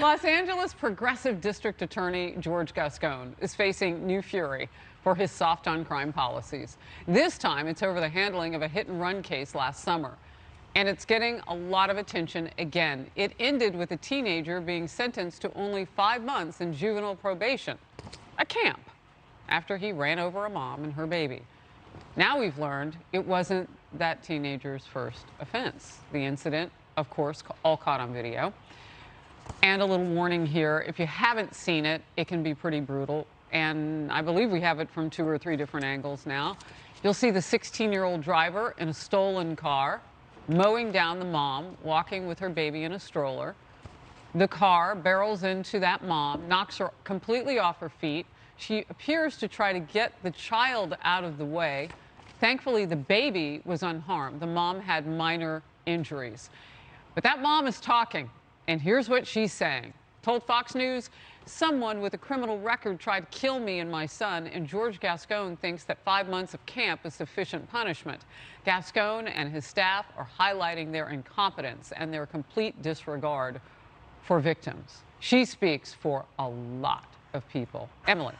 Los Angeles progressive district attorney George Gascon is facing new fury for his soft on crime policies. This time, it's over the handling of a hit-and-run case last summer. And it's getting a lot of attention again. It ended with a teenager being sentenced to only 5 months in juvenile probation, a camp, after he ran over a mom and her baby. Now we've learned it wasn't that teenager's first offense. The incident, of course, all caught on video. And a little warning here, if you haven't seen it, it can be pretty brutal. And I believe we have it from 2 or 3 different angles now. You'll see the 16-year-old driver in a stolen car, mowing down the mom, walking with her baby in a stroller. The car barrels into that mom, knocks her completely off her feet. She appears to try to get the child out of the way. Thankfully, the baby was unharmed. The mom had minor injuries. But that mom is talking, and here's what she's saying. Told Fox News, someone with a criminal record tried to kill me and my son, and George Gascon thinks that 5 months of camp is sufficient punishment. Gascon and his staff are highlighting their incompetence and their complete disregard for victims. She speaks for a lot of people. Emily.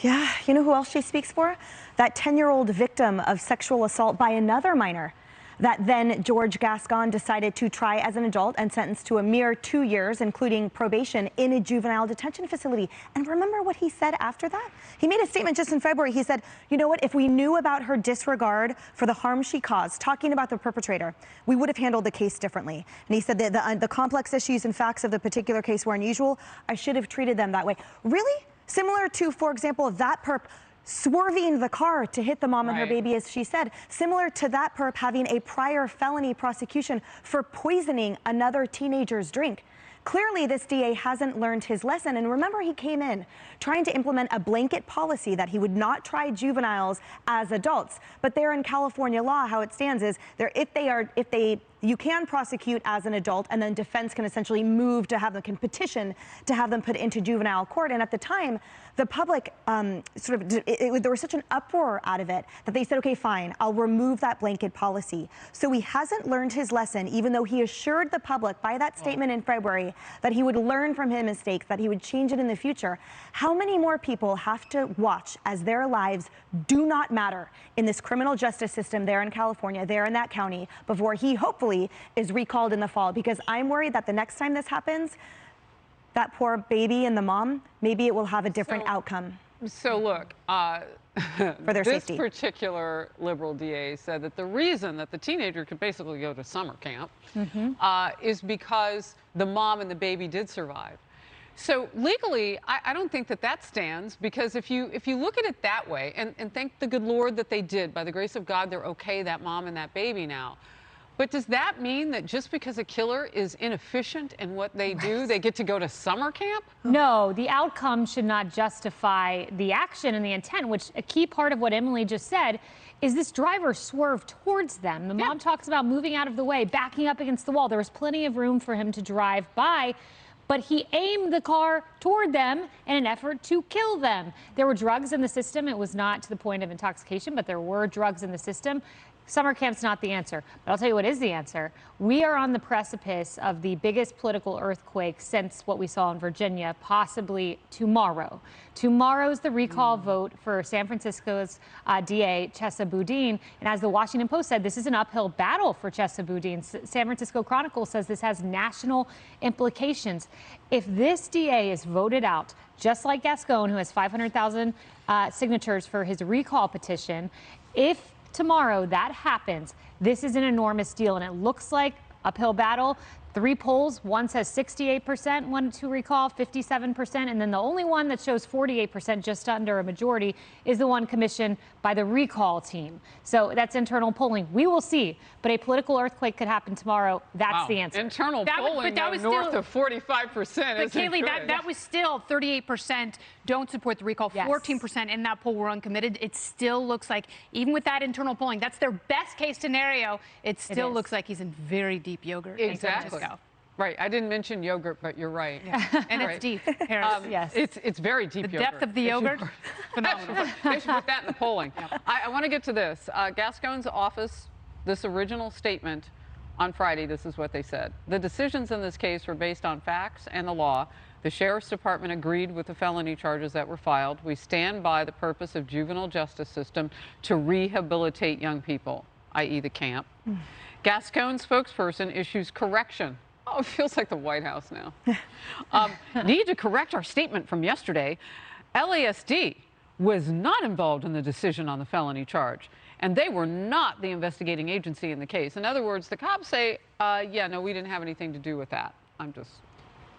Yeah, you know who else she speaks for? That 10-year-old victim of sexual assault by another minor that then George Gascon decided to try as an adult and sentenced to a mere 2 years, including probation, in a juvenile detention facility. And remember what he said after that? He made a statement just in February. He said, you know what, if we knew about her disregard for the harm she caused, talking about the perpetrator, we would have handled the case differently. And he said that the complex issues and facts of the particular case were unusual. I should have treated them that way. Really? Similar to, for example, that perp swerving the car to hit the mom and her baby, as she said, similar to that perp having a prior felony prosecution for poisoning another teenager's drink. Clearly, this DA hasn't learned his lesson. And remember, he came in trying to implement a blanket policy that he would not try juveniles as adults. But there in California law, how it stands is you can prosecute as an adult, and then defense can essentially move to have them, can petition to have them put into juvenile court. And at the time, the public there was such an uproar out of it that they said, okay, fine, I'll remove that blanket policy. So he hasn't learned his lesson, even though he assured the public by that statement in February that he would learn from his mistakes, that he would change it in the future. How many more people have to watch as their lives do not matter in this criminal justice system there in California, there in that county, before he hopefully is recalled in the fall? Because I'm worried that the next time this happens, that poor baby and the mom, maybe it will have a different outcome. So look, for their this safety. Particular liberal DA said that the reason that the teenager could basically go to summer camp is because the mom and the baby did survive. So legally, I don't think that that stands, because if you look at it that way, and thank the good Lord that they did, by the grace of God, they're okay, that mom and that baby now. But does that mean that just because a killer is inefficient in what they do, they get to go to summer camp? No, the outcome should not justify the action and the intent, which a key part of what Emily just said is this driver swerved towards them. The mom talks about moving out of the way, backing up against the wall. There was plenty of room for him to drive by, but he aimed the car toward them in an effort to kill them. There were drugs in the system. It was not to the point of intoxication, but there were drugs in the system. Summer camp's not the answer, but I'll tell you what is the answer. We are on the precipice of the biggest political earthquake since what we saw in Virginia, possibly tomorrow. Tomorrow's the recall vote for San Francisco's DA, Chesa Boudin. And as the Washington Post said, this is an uphill battle for Chesa Boudin. San Francisco Chronicle says this has national implications. If this DA is voted out, just like Gascon, who has 500,000 signatures for his recall petition, if tomorrow that happens, this is an enormous deal, and it looks like uphill battle. 3 polls, one says 68% want to recall, 57%, and then the only one that shows 48%, just under a majority, is the one commissioned by the recall team. So that's internal polling. We will see, but a political earthquake could happen tomorrow. That's the answer. Internal polling north of 45%. But Kayleigh, that was still 38% don't support the recall, 14% in that poll were uncommitted. It still looks like, even with that internal polling, that's their best case scenario. It still looks like he's in very deep yogurt. Exactly. Right. I didn't mention yogurt, but you're right. Yeah. And it's deep, Harris. Yes. It's very deep the yogurt. The depth of the yogurt, phenomenal. They should put that in the polling. I want to get to this. Gascon's office, this original statement On Friday, this is what they said. The decisions in this case were based on facts and the law. The Sheriff's Department agreed with the felony charges that were filed. We stand by the purpose of juvenile justice system to rehabilitate young people, i.e. the camp. Gascon's spokesperson issues correction. Oh, it feels like the White House now. Need to correct our statement from yesterday. LASD was not involved in the decision on the felony charge, and they were not the investigating agency in the case. In other words, the cops say, yeah, no, we didn't have anything to do with that. I'm just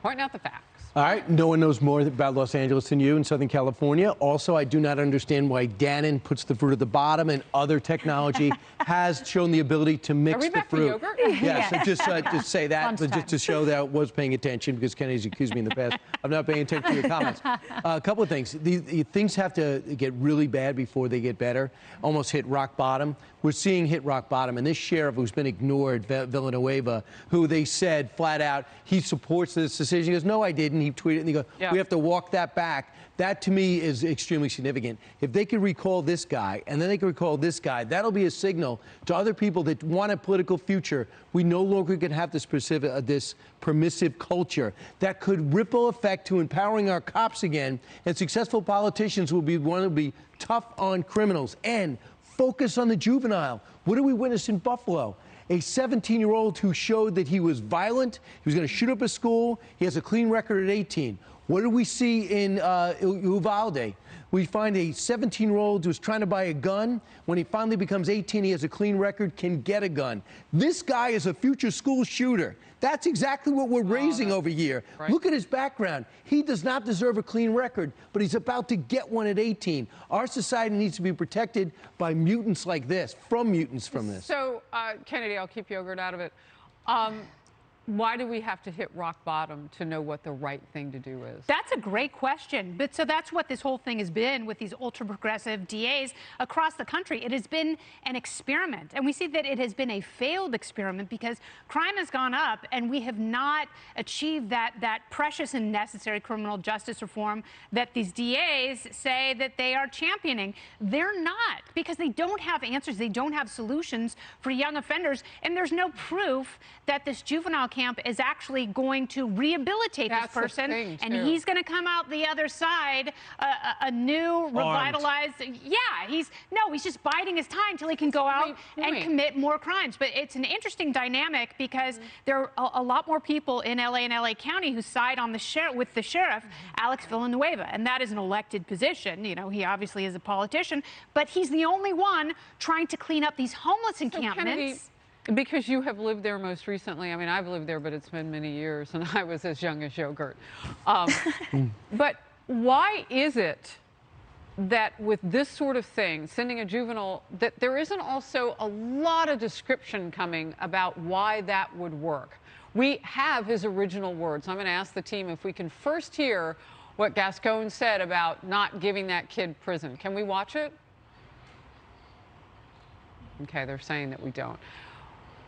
pointing out the facts. All right, no one knows more about Los Angeles than you in Southern California. Also, I do not understand why Dannon puts the fruit at the bottom, and other technology has shown the ability to mix the fruit. Are we back to yogurt? Yeah, so just say that, but just to show that I was paying attention, because Kennedy's accused me in the past of not paying attention to your comments. A couple of things. Things have to get really bad before they get better, almost hit rock bottom. We're seeing hit rock bottom, and this sheriff who's been ignored, Villanueva, who they said flat out he supports this decision. He goes, no, I didn't. He tweeted, and he goes, we have to walk that back. That, to me, is extremely significant. If they could recall this guy, and then they could recall this guy, that'll be a signal to other people that want a political future. We no longer can have this permissive culture that could ripple effect to empowering our cops again, and successful politicians will want to be tough on criminals and focus on the juvenile. What do we witness in Buffalo? A 17-year-old who showed that he was violent, he was going to shoot up a school, he has a clean record at 18. What do we see in Uvalde? We find a 17-year-old who's trying to buy a gun. When he finally becomes 18, he has a clean record, can get a gun. This guy is a future school shooter. That's exactly what we're raising over here. Right. Look at his background. He does not deserve a clean record, but he's about to get one at 18. Our society needs to be protected by mutants like this, from mutants from this. So, Kennedy, I'll keep yogurt out of it. Why do we have to hit rock bottom to know what the right thing to do is? That's a great question. But so that's what this whole thing has been with these ultra-progressive DAs across the country. It has been an experiment. And we see that it has been a failed experiment because crime has gone up and we have not achieved that precious and necessary criminal justice reform that these DAs say that they are championing. They're not, because they don't have answers. They don't have solutions for young offenders. And there's no proof that this juvenile camp is actually going to rehabilitate this person, and he's going to come out the other side a new, revitalized. Yeah, he's just biding his time until he can go out and commit more crimes. But it's an interesting dynamic because there are a lot more people in LA and LA County who side on with the sheriff, Alex Villanueva, and that is an elected position. You know, he obviously is a politician, but he's the only one trying to clean up these homeless encampments. Kennedy, because you have lived there most recently. I mean, I've lived there, but it's been many years, and I was as young as yogurt. But why is it that with this sort of thing, sending a juvenile, that there isn't also a lot of description coming about why that would work? We have his original words. I'm going to ask the team if we can first hear what Gascon said about not giving that kid prison. Can we watch it? Okay, they're saying that we don't.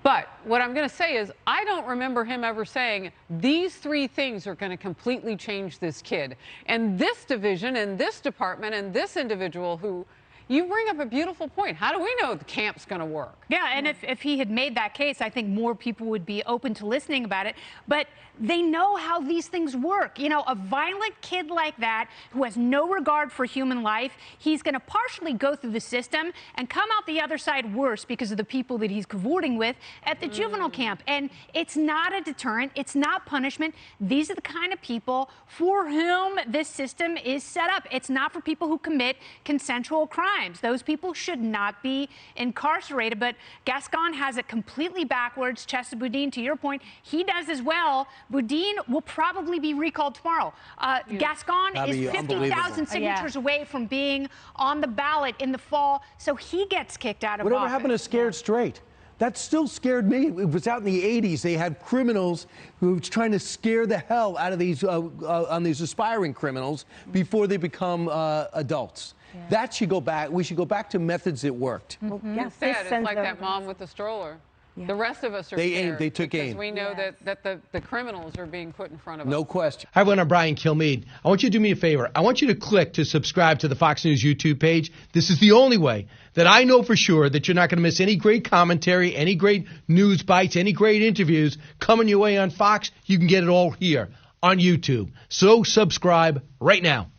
But what I'm going to say is I don't remember him ever saying these three things are going to completely change this kid. And this division and this department and this individual who, you bring up a beautiful point. How do we know the camp's going to work? Yeah, and if he had made that case, I think more people would be open to listening about it. But they know how these things work. You know, a violent kid like that who has no regard for human life, he's going to partially go through the system and come out the other side worse because of the people that he's cavorting with at the juvenile camp. And it's not a deterrent. It's not punishment. These are the kind of people for whom this system is set up. It's not for people who commit consensual crimes. Those people should not be incarcerated. But Gascon has it completely backwards. Chesa Boudin, to your point, he does as well. Boudin will probably be recalled tomorrow. Gascon is 50,000 signatures away from being on the ballot in the fall, so he gets kicked out of office. Whatever happened to Scared Straight? That still scared me. It was out in the 80s. They had criminals who were trying to scare the hell out of these aspiring criminals before they become adults. Yeah. That should go back. We should go back to methods that worked. Instead, it's like that mom with the stroller. The rest of us are scared. They took aim. We know that the criminals are being put in front of us. No question. Hi, everyone. I'm Brian Kilmeade. I want you to do me a favor. I want you to click to subscribe to the Fox News YouTube page. This is the only way that I know for sure that you're not going to miss any great commentary, any great news bites, any great interviews coming your way on Fox. You can get it all here on YouTube. So subscribe right now.